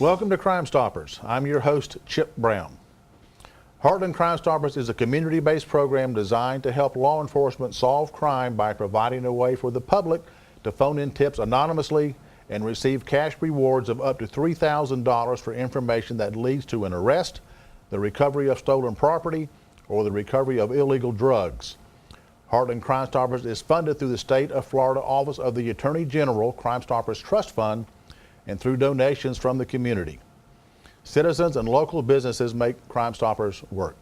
Welcome to Crime Stoppers. I'm your host, Chip Brown. Heartland Crime Stoppers is a community-based program designed to help law enforcement solve crime by providing a way for the public to phone in tips anonymously and receive cash rewards of up to $3,000 for information that leads to an arrest, the recovery of stolen property, or the recovery of illegal drugs. Heartland Crime Stoppers is funded through the State of Florida Office of the Attorney General Crime Stoppers Trust Fund and through donations from the community. Citizens and local businesses make Crime Stoppers work.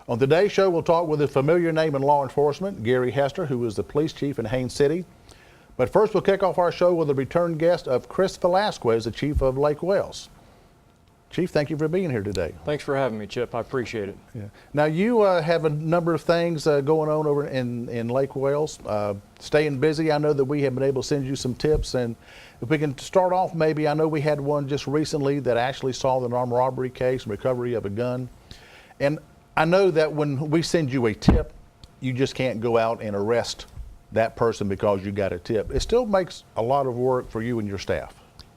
On today's show, we'll talk with a familiar name in law enforcement, Gary Hester, who is the police chief in Haines City. But first, we'll kick off our show with a return guest of Chris Velasquez, the chief of Lake Wales. Chief, thank you for being here today. Thanks for having me, Chip. I appreciate it. Yeah. Now, you have a number of things going on over in Lake Wales. Staying busy. I know that we have been able to send you some tips, and if we can start off, maybe I know we had one just recently that actually solved an armed robbery case and recovery of a gun. And I know that when we send you a tip, you just can't go out and arrest that person because you got a tip. It still makes a lot of work for you and your staff.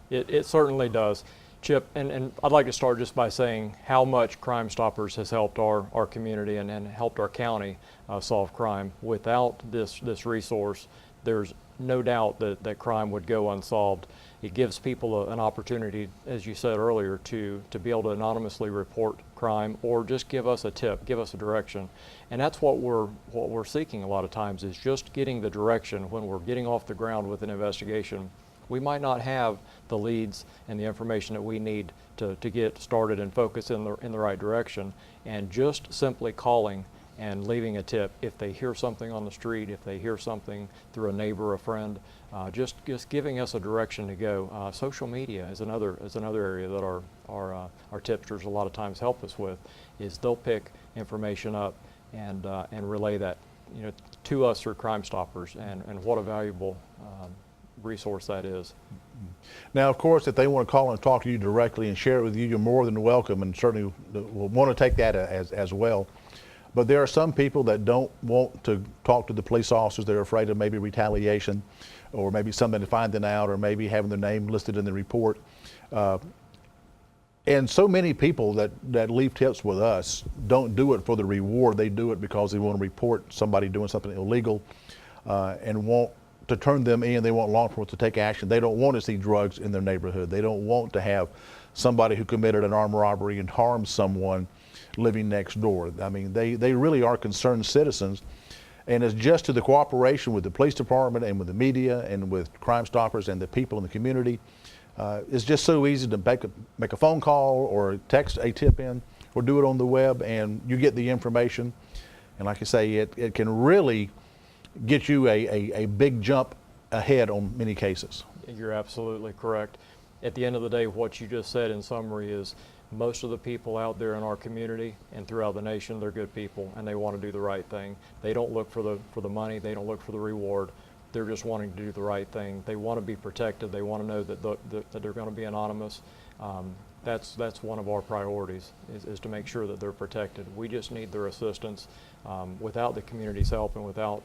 It certainly does. Chip, and I'd like to start just by saying how much Crime Stoppers has helped our community and helped our county solve crime. Without this resource, there's no doubt that crime would go unsolved. It gives people an opportunity, as you said earlier, to be able to anonymously report crime or just give us a tip, give us a direction. And that's what we're seeking a lot of times, is just getting the direction when we're getting off the ground with an investigation. We might not have the leads and the information that we need to get started and focus in the right direction, and just simply calling and leaving a tip. If they hear something on the street, if they hear something through a neighbor, a friend, just giving us a direction to go. Social media is another area that our tipsters a lot of times help us with. Is they'll pick information up and relay that, to us through Crime Stoppers, and what a valuable resource that is. Now, of course, if they want to call and talk to you directly and share it with you, you're more than welcome, and certainly will want to take that as well. But there are some people that don't want to talk to the police officers. They're afraid of maybe retaliation, or maybe something to find them out, or maybe having their name listed in the report. And so many people that leave tips with us don't do it for the reward. They do it because they want to report somebody doing something illegal and want to turn them in. They want law enforcement to take action. They don't want to see drugs in their neighborhood. They don't want to have somebody who committed an armed robbery and harmed someone living next door. I mean, they really are concerned citizens, and it's just to the cooperation with the police department and with the media and with Crime Stoppers and the people in the community. It's just so easy to make a phone call or text a tip in or do it on the web, and you get the information. And like I say, it can really get you a big jump ahead on many cases. You're absolutely correct. At the end of the day, what you just said in summary is most of the people out there in our community and throughout the nation, they're good people and they want to do the right thing. They don't look for the money, they don't look for the reward. They're just wanting to do the right thing. They want to be protected. They want to know that they're going to be anonymous. That's one of our priorities, is to make sure that they're protected. We just need their assistance. Without the community's help and without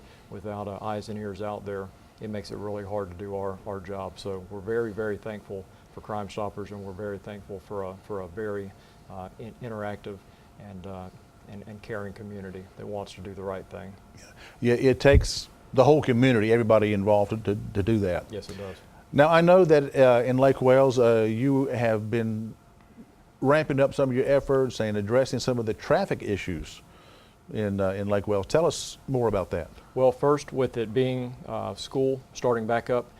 eyes and ears out there, it makes it really hard to do our job. So we're very, very thankful for Crime Stoppers, and we're very thankful for a very interactive and caring community that wants to do the right thing. Yeah, it takes the whole community, everybody involved, to do that. Yes, it does. Now, I know that in Lake Wales, you have been ramping up some of your efforts and addressing some of the traffic issues in Lake Wales. Tell us more about that. Well, first, with it being school starting back up,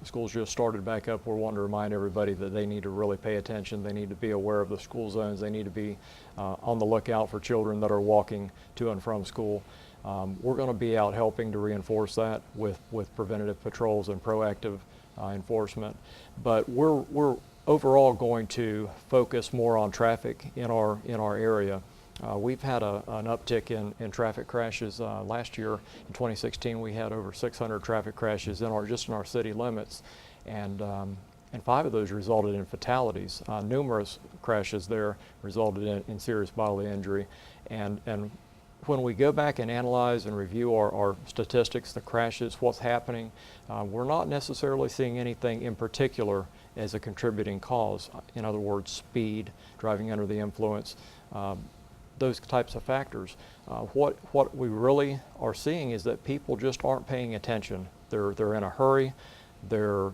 schools just started back up, we're wanting to remind everybody that they need to really pay attention. They need to be aware of the school zones. They need to be on the lookout for children that are walking to and from school. We're going to be out helping to reinforce that with preventative patrols and proactive enforcement. But we're overall going to focus more on traffic in our area. We've had an uptick in traffic crashes. Last year, in 2016, we had over 600 traffic crashes just in our city limits, and 5 of those resulted in fatalities. Numerous crashes there resulted in serious bodily injury, and when we go back and analyze and review our statistics, the crashes, what's happening, we're not necessarily seeing anything in particular as a contributing cause. In other words, speed, driving under the influence, those types of factors. What we really are seeing is that people just aren't paying attention. They're in a hurry. They're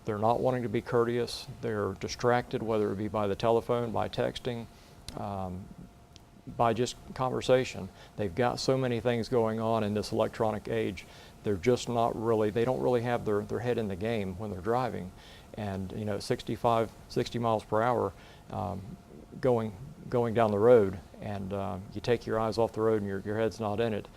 not wanting to be courteous. They're distracted, whether it be by the telephone, by texting, by just conversation. They've got so many things going on in this electronic age. They're just not really, they don't really have their head in the game when they're driving. And 65, 60 miles per hour going down the road, and you take your eyes off the road and your head's not in it,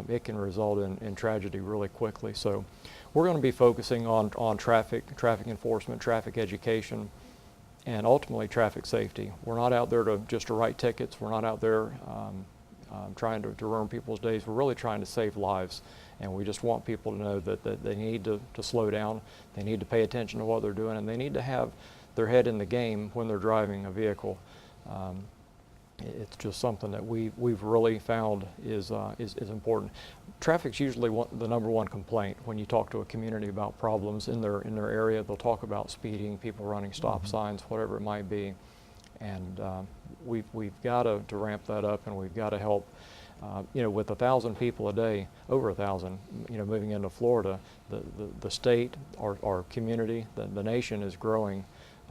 it can result in tragedy really quickly. So we're going to be focusing on traffic enforcement, traffic education, and ultimately traffic safety. We're not out there just to write tickets. We're not out there trying to ruin people's days. We're really trying to save lives, and we just want people to know that they need to slow down, they need to pay attention to what they're doing, and they need to have their head in the game when they're driving a vehicle. It's just something that we've really found is important. Traffic's usually the number one complaint when you talk to a community about problems in their area. They'll talk about speeding, people running stop signs, whatever it might be, and we've got to ramp that up, and we've got to help. With 1,000 people a day, over 1,000, moving into Florida, the state, our community, the nation is growing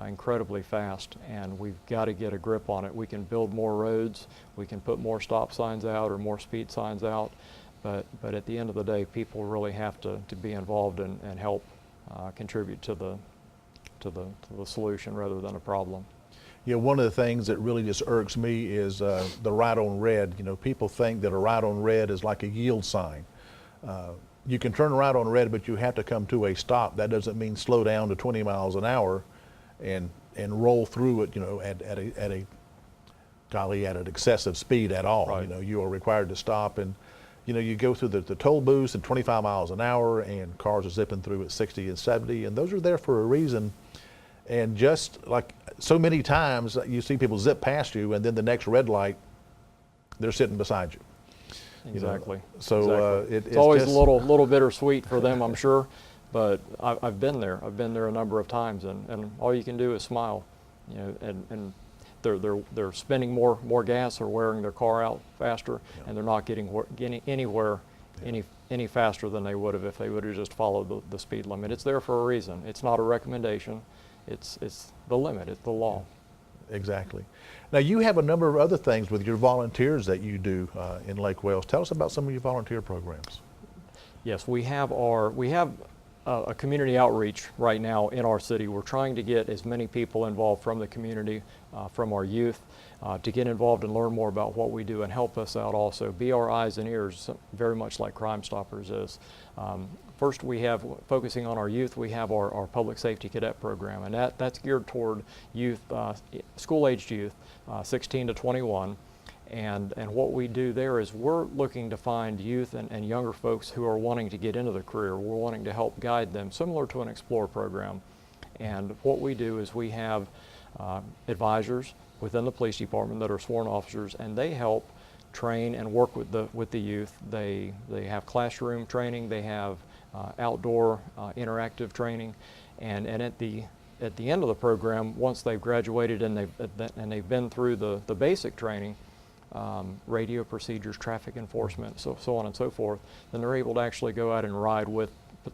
incredibly fast, and we've got to get a grip on it. We can build more roads, we can put more stop signs out or more speed signs out, but at the end of the day, people really have to be involved and help contribute to the solution rather than a problem. One of the things that really just irks me is the right on red. People think that a right on red is like a yield sign. You can turn right on red, but you have to come to a stop. That doesn't mean slow down to 20 miles an hour and roll through it, at an excessive speed at all. Right. You are required to stop, and you go through the toll booths at 25 miles an hour, and cars are zipping through at 60 and 70, and those are there for a reason. And just like so many times, you see people zip past you, and then the next red light, they're sitting beside you. Exactly. So exactly. It's always just a little bittersweet for them, I'm sure. But I've been there. I've been there a number of times, and all you can do is smile, and they're spending more gas or wearing their car out faster, and they're not getting anywhere any faster than they would have if they would have just followed the speed limit. It's there for a reason. It's not a recommendation. It's the limit. It's the law. Exactly. Now you have a number of other things with your volunteers that you do in Lake Wales. Tell us about some of your volunteer programs. Yes, we have a community outreach right now in our city. We're trying to get as many people involved from the community, from our youth, to get involved and learn more about what we do and help us out also. Be our eyes and ears, very much like Crime Stoppers is. First, we have, focusing on our youth, we have our public safety cadet program, and that's geared toward youth, school-aged youth, 16 to 21. And what we do there is we're looking to find youth and younger folks who are wanting to get into the career. We're wanting to help guide them, similar to an Explore program. And what we do is we have advisors within the police department that are sworn officers, and they help train and work with the youth. They have classroom training, they have outdoor interactive training, and at the end of the program, once they've graduated and they've been through the basic training, radio procedures, traffic enforcement, so on and so forth, then they're able to actually go out and ride with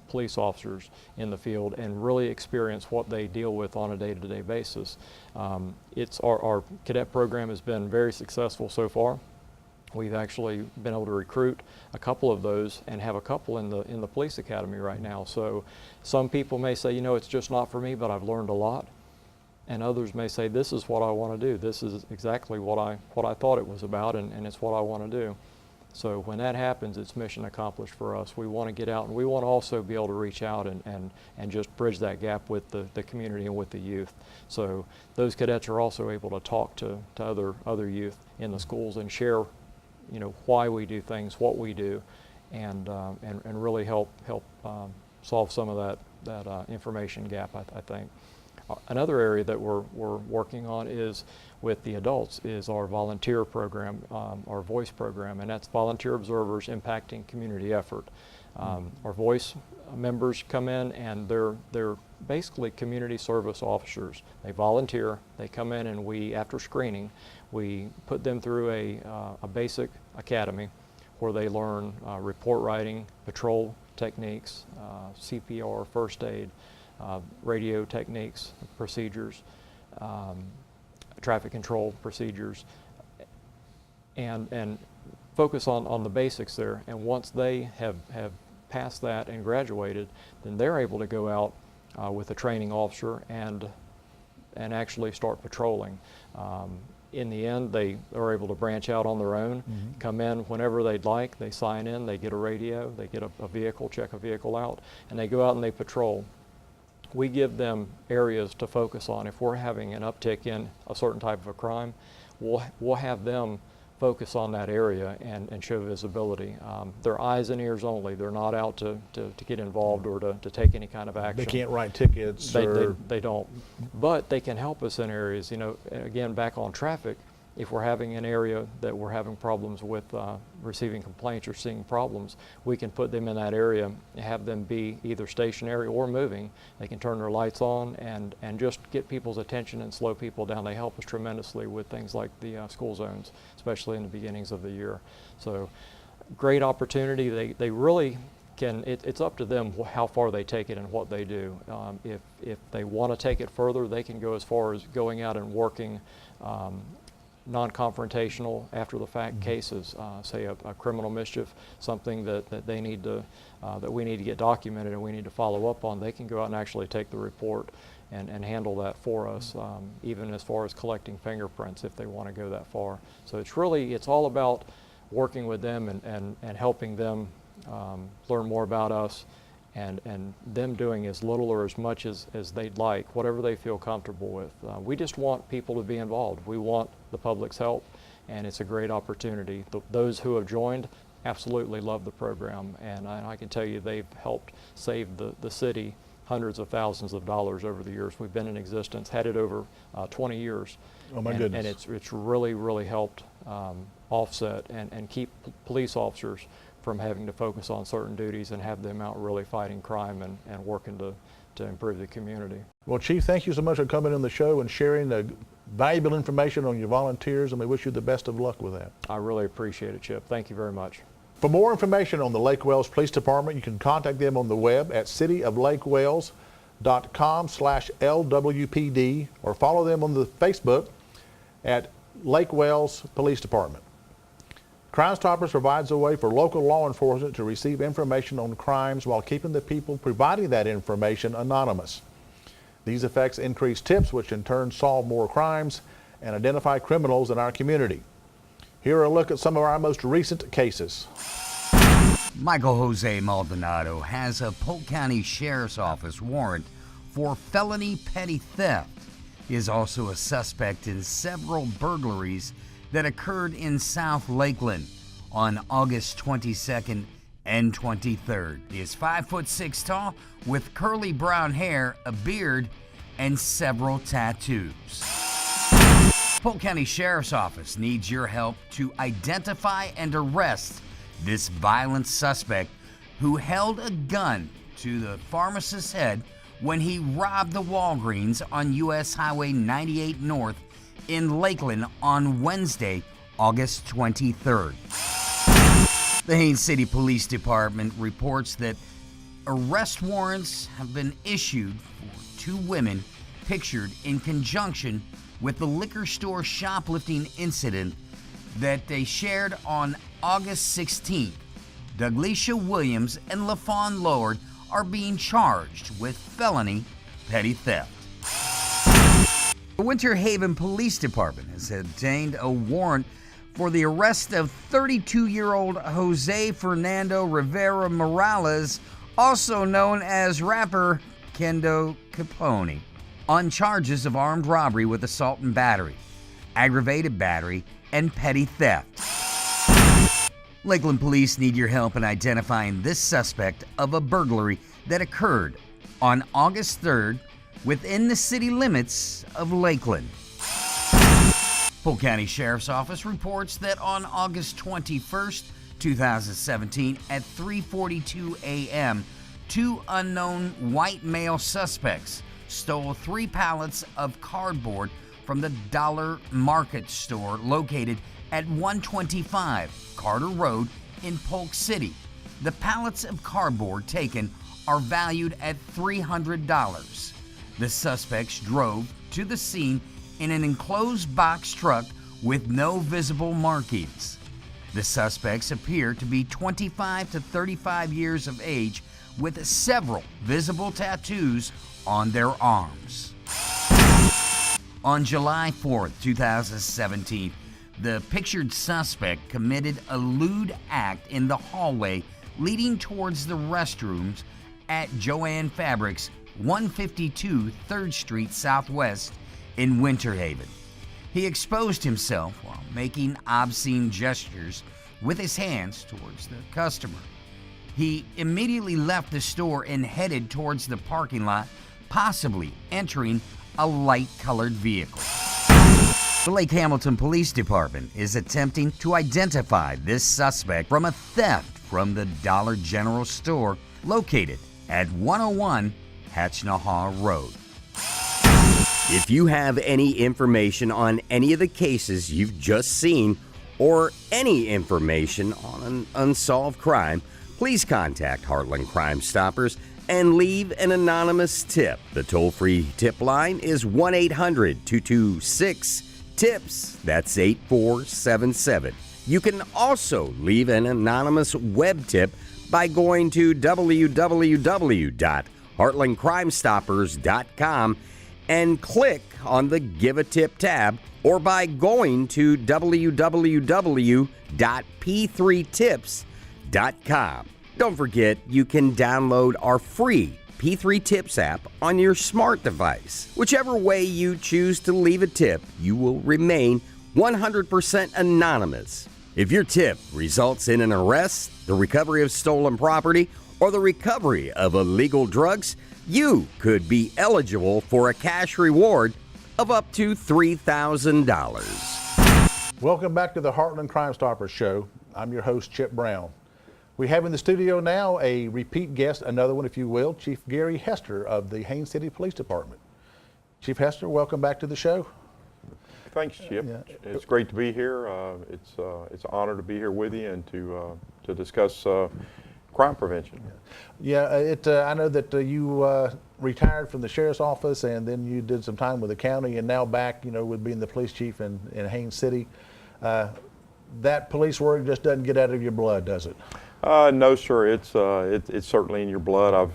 police officers in the field and really experience what they deal with on a day-to-day basis. Our cadet program has been very successful so far. We've actually been able to recruit a couple of those and have a couple in the police academy right now. So some people may say, it's just not for me, but I've learned a lot. And others may say, this is what I want to do. This is exactly what I thought it was about, and it's what I want to do. So when that happens, it's mission accomplished for us. We want to get out, and we want to also be able to reach out and just bridge that gap with the community and with the youth. So those cadets are also able to talk to other youth in the schools and share, why we do things, what we do, and really help solve some of that information gap, I think. Another area that we're working on is with the adults is our volunteer program, our voice program, and that's volunteer observers impacting community effort. Our voice members come in and they're basically community service officers. They volunteer, they come in, and we, after screening, we put them through a basic academy where they learn report writing, patrol techniques, CPR, first aid, radio techniques, procedures, traffic control procedures, and focus on the basics there. And once they have passed that and graduated, then they're able to go out with a training officer and actually start patrolling. In the end, they are able to branch out on their own, come in whenever they'd like, they sign in, they get a radio, they get a vehicle, check a vehicle out, and they go out and they patrol. We give them areas to focus on. If we're having an uptick in a certain type of a crime, we'll have them focus on that area and show visibility. They're eyes and ears only. They're not out to get involved or to take any kind of action. They can't write tickets. They don't. But they can help us in areas, you know, again, back on traffic, if we're having an area that we're having problems with receiving complaints or seeing problems, we can put them in that area and have them be either stationary or moving. They can turn their lights on and just get people's attention and slow people down. They help us tremendously with things like the school zones, especially in the beginnings of the year. So great opportunity. They really can, it's up to them how far they take it and what they do. If they want to take it further, they can go as far as going out and working non-confrontational after the fact cases, say a criminal mischief, something that they need to, that we need to get documented and we need to follow up on. They can go out and actually take the report and handle that for us, even as far as collecting fingerprints if they want to go that far. So it's all about working with them and helping them learn more about us, and them doing as little or as much as they'd like, whatever they feel comfortable with. We just want people to be involved. We want the public's help, and it's a great opportunity. Those who have joined absolutely love the program, and I can tell you they've helped save the city hundreds of thousands of dollars over the years. We've been in existence, had it over 20 years. Oh my goodness. And it's really helped offset and keep police officers from having to focus on certain duties and have them out really fighting crime and working to improve the community. Well, Chief, thank you so much for coming on the show and sharing the valuable information on your volunteers, and we wish you the best of luck with that. I really appreciate it, Chip. Thank you very much. For more information on the Lake Wales Police Department, you can contact them on the web at cityoflakewales.com/LWPD or follow them on the Facebook at Lake Wales Police Department. Crime Stoppers provides a way for local law enforcement to receive information on crimes while keeping the people providing that information anonymous. These effects increase tips, which in turn solve more crimes and identify criminals in our community. Here are a look at some of our most recent cases. Michael Jose Maldonado has a Polk County Sheriff's Office warrant for felony petty theft. He is also a suspect in several burglaries that occurred in South Lakeland on August 22nd and 23rd. He is 5'6" tall with curly brown hair, a beard, and several tattoos. Polk County Sheriff's Office needs your help to identify and arrest this violent suspect who held a gun to the pharmacist's head when he robbed the Walgreens on US Highway 98 North in Lakeland on Wednesday, August 23rd. The Haines City Police Department reports that arrest warrants have been issued for two women pictured in conjunction with the liquor store shoplifting incident that they shared on August 16th. Douglasia Williams and LaFawn Lord are being charged with felony petty theft. The Winter Haven Police Department has obtained a warrant for the arrest of 32-year-old Jose Fernando Rivera Morales, also known as rapper Kendo Capone, on charges of armed robbery with assault and battery, aggravated battery, and petty theft. Lakeland police need your help in identifying this suspect of a burglary that occurred on August 3rd within the city limits of Lakeland. Polk County Sheriff's Office reports that on August 21st, 2017 at 3:42 a.m., 2 unknown white male suspects stole 3 pallets of cardboard from the Dollar Market store located at 125 Carter Road in Polk City. The pallets of cardboard taken are valued at $300. The suspects drove to the scene in an enclosed box truck with no visible markings. The suspects appear to be 25 to 35 years of age with several visible tattoos on their arms. On July 4th, 2017, the pictured suspect committed a lewd act in the hallway leading towards the restrooms at Joann Fabrics, 152 3rd Street Southwest in Winter Haven. He exposed himself while making obscene gestures with his hands towards the customer. He immediately left the store and headed towards the parking lot, possibly entering a light-colored vehicle. The Lake Hamilton Police Department is attempting to identify this suspect from a theft from the Dollar General store located at 101 Hatchnahaw Road. If you have any information on any of the cases you've just seen or any information on an unsolved crime, please contact Heartland Crime Stoppers and leave an anonymous tip. The toll-free tip line is 1-800-226-TIPS. That's 8477. You can also leave an anonymous web tip by going to www.heartlandcrimestoppers.com and click on the Give a Tip tab, or by going to www.p3tips.com. Don't forget, you can download our free P3 Tips app on your smart device. Whichever way you choose to leave a tip, you will remain 100% anonymous. If your tip results in an arrest, the recovery of stolen property, or the recovery of illegal drugs, you could be eligible for a cash reward of up to $3,000. Welcome back to the Heartland Crime Stoppers show. I'm your host, Chip Brown. We have in the studio now a repeat guest, another one if you will, Chief Gary Hester of the Haines City Police Department. Chief Hester, welcome back to the show. Thanks, Chip. It's great to be here. It's an honor to be here with you and to discuss crime prevention. I know that you retired from the sheriff's office and then you did some time with the county and now back, with being the police chief in Haines City. That police work just doesn't get out of your blood, does it? No, sir. It's certainly in your blood. I've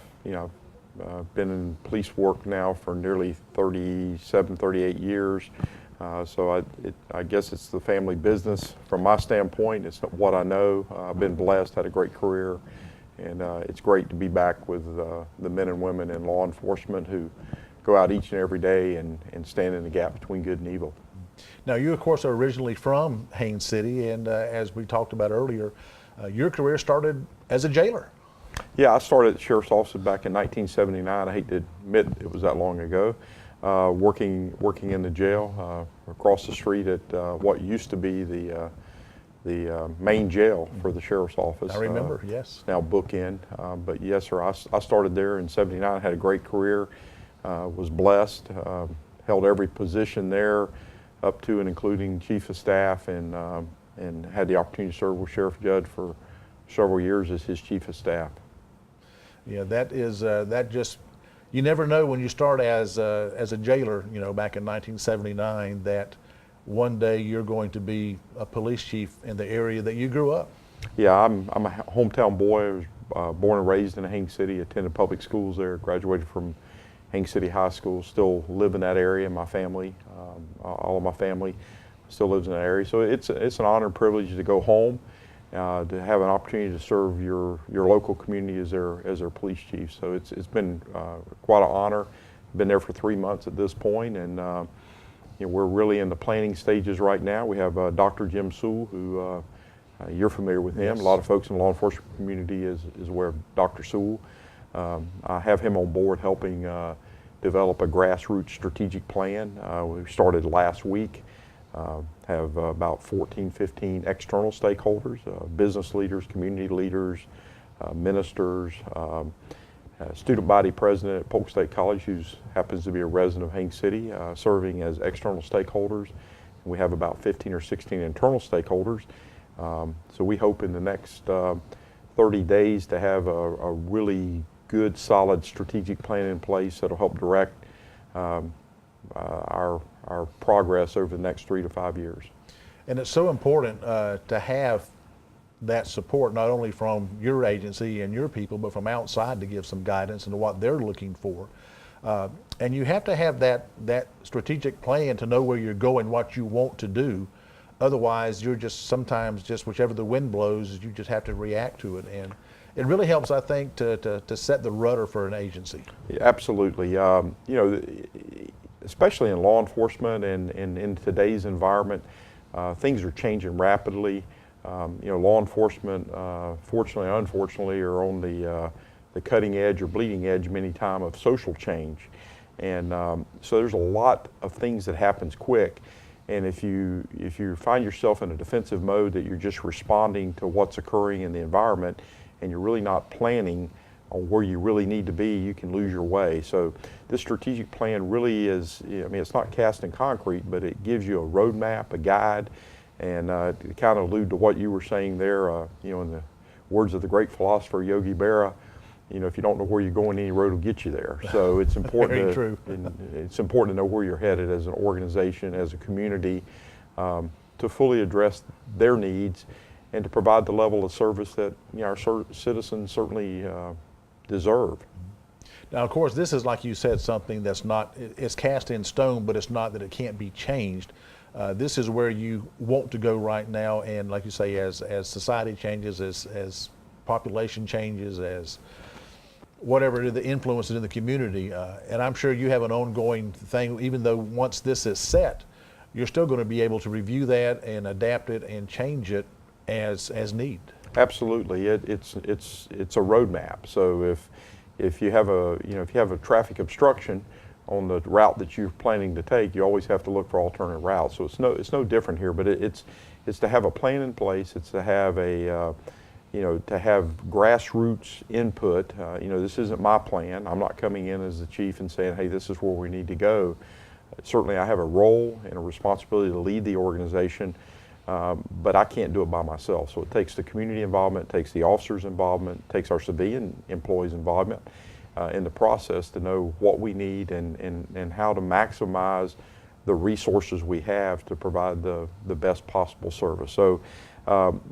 been in police work now for nearly 37, 38 years. So I guess it's the family business from my standpoint. It's what I know. I've been blessed, had a great career, and it's great to be back with the men and women in law enforcement who go out each and every day and stand in the gap between good and evil. Now, you, of course, are originally from Haines City, and as we talked about earlier, your career started as a jailer. Yeah, I started at the sheriff's office back in 1979. I hate to admit it was that long ago. Working in the jail across the street at what used to be the main jail for the sheriff's office. I remember, yes. Now bookend, but yes, sir. I started there in '79. Had a great career. Was blessed. Held every position there, up to and including chief of staff, and had the opportunity to serve with Sheriff Judd for several years as his chief of staff. Yeah, that is that just. You never know when you start as a jailer, back in 1979, that one day you're going to be a police chief in the area that you grew up. Yeah, I'm a hometown boy. I was born and raised in Haines City, attended public schools there, graduated from Haines City High School, still live in that area. My family, all of my family still lives in that area. So it's an honor and privilege to go home, to have an opportunity to serve your local community as their police chief. So it's been quite an honor. Been there for 3 months at this point, and we're really in the planning stages right now. We have Dr. Jim Sewell, who you're familiar with him. Yes. A lot of folks in the law enforcement community is aware of Dr. Sewell. I have him on board helping develop a grassroots strategic plan. We started last week. Have about 14, 15 external stakeholders, business leaders, community leaders, ministers, student body president at Polk State College, who happens to be a resident of Haines City, serving as external stakeholders. We have about 15 or 16 internal stakeholders. So we hope in the next 30 days to have a really good, solid strategic plan in place that'll help direct our progress over the next 3 to 5 years. And it's so important to have that support, not only from your agency and your people, but from outside to give some guidance into what they're looking for. And you have to have that strategic plan to know where you're going, what you want to do. Otherwise, you're just sometimes just whichever the wind blows, you just have to react to it. And it really helps, I think, to set the rudder for an agency. Yeah, absolutely. You know, especially in law enforcement and in today's environment, things are changing rapidly. You know, law enforcement, fortunately or unfortunately, are on the cutting edge or bleeding edge many times of social change. And so there's a lot of things that happens quick. And if you find yourself in a defensive mode that you're just responding to what's occurring in the environment and you're really not planning on where you really need to be, you can lose your way. So this strategic plan really is, I mean, it's not cast in concrete, but it gives you a roadmap, a guide, and to kind of allude to what you were saying there, you know, in the words of the great philosopher Yogi Berra, you know, if you don't know where you're going, any road will get you there. So it's important it's important to know where you're headed as an organization, as a community, to fully address their needs and to provide the level of service that, you know, our citizens certainly deserve. Now, of course, this is, like you said, something that's not, it's cast in stone, but it's not that it can't be changed. This is where you want to go right now, and like you say, as society changes, as population changes, as whatever the influences in the community, and I'm sure you have an ongoing thing, even though once this is set, you're still going to be able to review that and adapt it and change it as need. Absolutely, it's a roadmap. So if you have a traffic obstruction on the route that you're planning to take, you always have to look for alternate routes. So it's no different here, but it's to have a plan in place. It's to have a to have grassroots input. You know, this isn't my plan. I'm not coming in as the chief and saying, hey, this is where we need to go. Certainly I have a role and a responsibility to lead the organization, but I can't do it by myself. So it takes the community involvement, it takes the officers' involvement, it takes our civilian employees' involvement in the process to know what we need and how to maximize the resources we have to provide the best possible service. So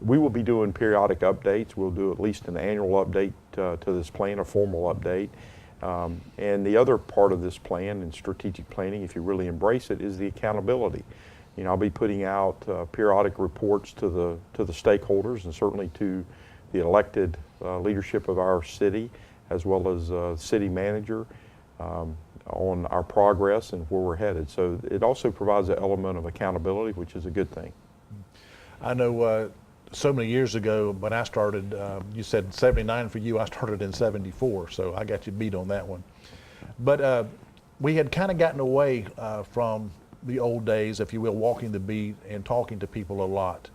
we will be doing periodic updates. We'll do at least an annual update to this plan, a formal update. And the other part of this plan and strategic planning, if you really embrace it, is the accountability. You know, I'll be putting out periodic reports to the stakeholders and certainly to the elected leadership of our city, as well as city manager, on our progress and where we're headed. So it also provides an element of accountability, which is a good thing. I know so many years ago when I started, you said 79 for you, I started in 74, so I got you beat on that one. But we had kind of gotten away from the old days, if you will, walking the beat and talking to people a lot.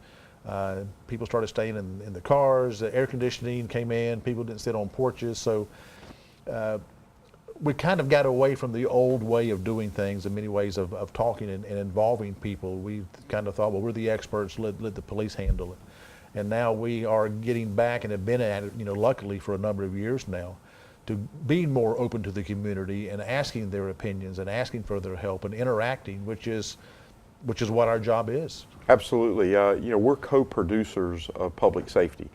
People started staying in the cars, the air conditioning came in, people didn't sit on porches, so we kind of got away from the old way of doing things in many ways of talking and involving people. We kind of thought, well, we're the experts, let the police handle it. And now we are getting back and have been at it, you know, luckily for a number of years now, to being more open to the community and asking their opinions and asking for their help and interacting, which is what our job is. Absolutely. You know, we're co-producers of public safety.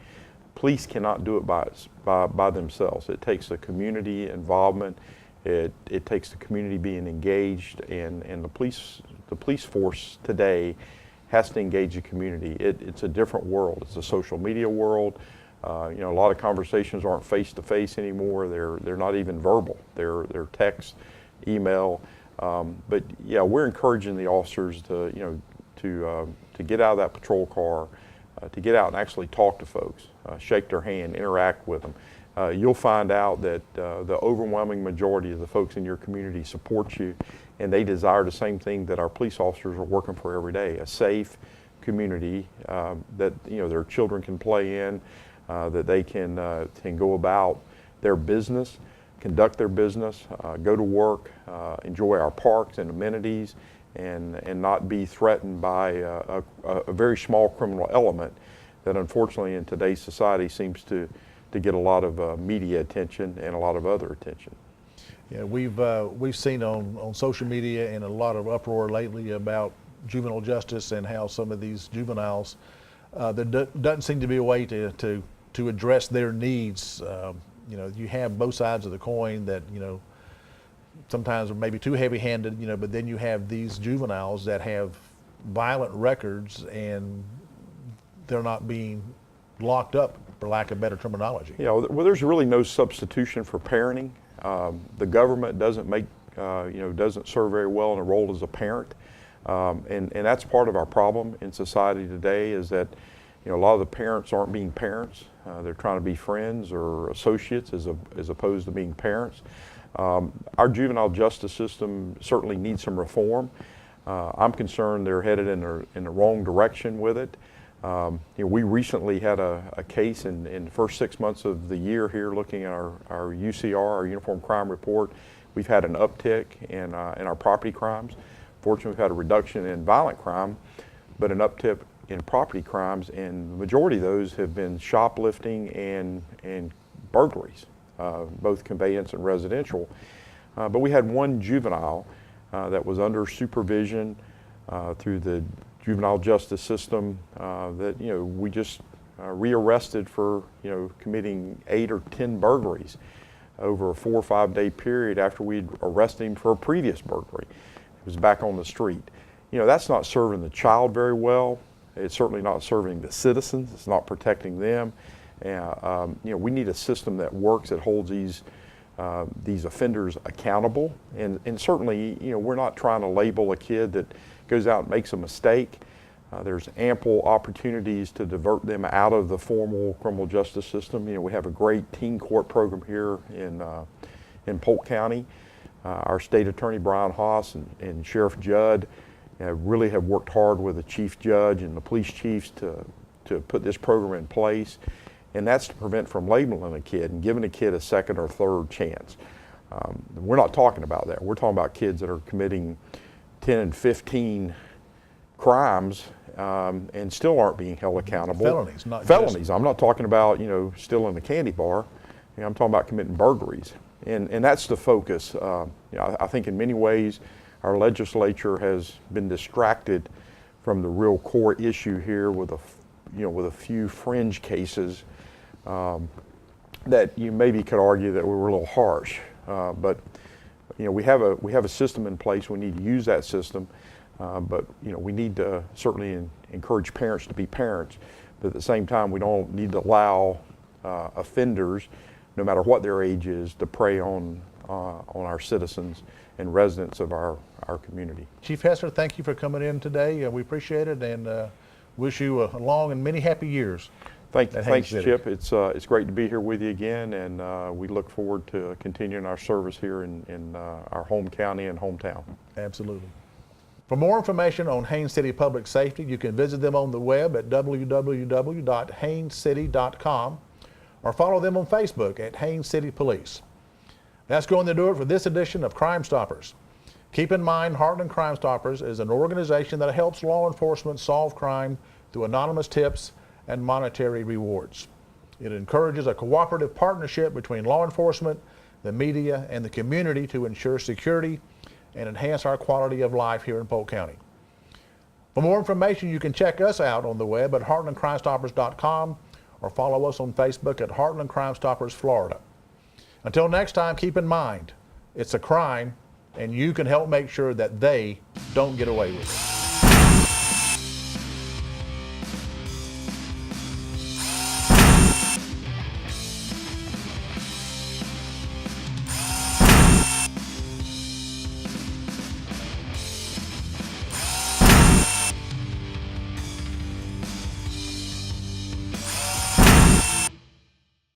Police cannot do it by themselves. It takes the community involvement. It takes the community being engaged, and the police force today has to engage the community. It's a different world. It's a social media world. You know, a lot of conversations aren't face to face anymore. They're not even verbal. They're text, email. But yeah, we're encouraging the officers to get out of that patrol car, to get out and actually talk to folks, shake their hand, interact with them. You'll find out that the overwhelming majority of the folks in your community support you, and they desire the same thing that our police officers are working for every day: a safe community that their children can play in, that they can go about their business, conduct their business, go to work, enjoy our parks and amenities, and not be threatened by a very small criminal element that unfortunately in today's society seems to get a lot of media attention and a lot of other attention. Yeah, we've seen on social media and a lot of uproar lately about juvenile justice and how some of these juveniles, there doesn't seem to be a way to address their needs. You have both sides of the coin that sometimes are maybe too heavy-handed, but then you have these juveniles that have violent records and they're not being locked up, for lack of better terminology. Well, there's really no substitution for parenting. The government doesn't doesn't serve very well in a role as a parent, and that's part of our problem in society today. Is that a lot of the parents aren't being parents. They're trying to be friends or associates as opposed to being parents. Our juvenile justice system certainly needs some reform. I'm concerned they're headed in the wrong direction with it. We recently had a case in the first 6 months of the year here, looking at our UCR, our Uniform Crime Report. We've had an uptick in our property crimes. Fortunately, we've had a reduction in violent crime, but an uptick in property crimes, and the majority of those have been shoplifting and burglaries, both conveyance and residential. But we had one juvenile that was under supervision through the juvenile justice system that we just rearrested for committing 8 or 10 burglaries over a 4 or 5 day period after we'd arrested him for a previous burglary. He was back on the street. That's not serving the child very well. It's certainly not serving the citizens. It's not protecting them. We need a system that works, that holds these offenders accountable. And certainly, we're not trying to label a kid that goes out and makes a mistake. There's ample opportunities to divert them out of the formal criminal justice system. We have a great teen court program here in Polk County. Our state attorney, Brian Haas, and Sheriff Judd really have worked hard with the chief judge and the police chiefs to put this program in place. And that's to prevent from labeling a kid and giving a kid a second or third chance. We're not talking about that. We're talking about kids that are committing 10 and 15 crimes and still aren't being held accountable. Felonies, not felonies. Just... I'm not talking about still in the candy bar. I'm talking about committing burglaries, and that's the focus. I think in many ways our legislature has been distracted from the real core issue here with a few fringe cases that you maybe could argue that we were a little harsh, but we have a system in place. We need to use that system, but we need to certainly encourage parents to be parents. But at the same time, we don't need to allow offenders, no matter what their age is, to prey on our citizens and residents of our community. Chief Hester, thank you for coming in today. We appreciate it, and wish you a long and many happy years. Thanks, Chip. It's great to be here with you again, and we look forward to continuing our service here in our home county and hometown. Absolutely. For more information on Haines City Public Safety, you can visit them on the web at www.hainescity.com or follow them on Facebook at Haines City Police. That's going to do it for this edition of Crime Stoppers. Keep in mind, Heartland Crime Stoppers is an organization that helps law enforcement solve crime through anonymous tips and monetary rewards. It encourages a cooperative partnership between law enforcement, the media, and the community to ensure security and enhance our quality of life here in Polk County. For more information, you can check us out on the web at heartlandcrimestoppers.com or follow us on Facebook at Heartland Crime Stoppers Florida. Until next time, keep in mind, it's a crime, and you can help make sure that they don't get away with it.